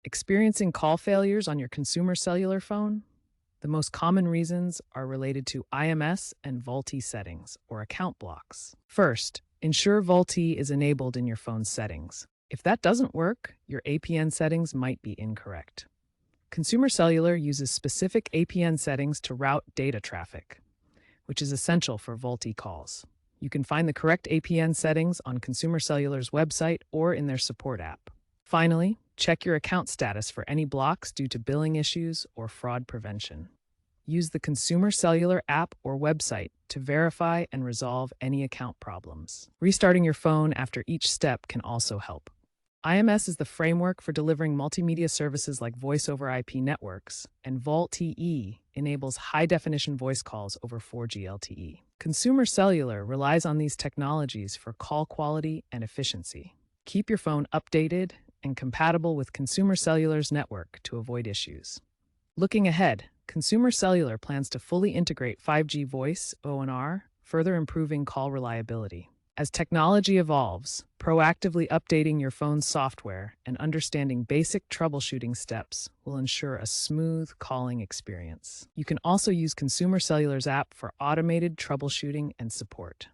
Experiencing call failures on your Consumer Cellular phone? The most common reasons are related to IMS and VoLTE settings, or account blocks. First, ensure VoLTE is enabled in your phone's settings. If that doesn't work, your APN settings might be incorrect. Consumer Cellular uses specific APN settings to route data traffic, which is essential for VoLTE calls. You can find the correct APN settings on Consumer Cellular's website or in their support app. Finally, check your account status for any blocks due to billing issues or fraud prevention. Use the Consumer Cellular app or website to verify and resolve any account problems. Restarting your phone after each step can also help. IMS is the framework for delivering multimedia services like voice over IP networks, and VoLTE enables high-definition voice calls over 4G LTE. Consumer Cellular relies on these technologies for call quality and efficiency. Keep your phone updated and compatible with Consumer Cellular's network to avoid issues. Looking ahead, Consumer Cellular plans to fully integrate 5G voice (ONR), further improving call reliability. As technology evolves, proactively updating your phone's software and understanding basic troubleshooting steps will ensure a smooth calling experience. You can also use Consumer Cellular's app for automated troubleshooting and support.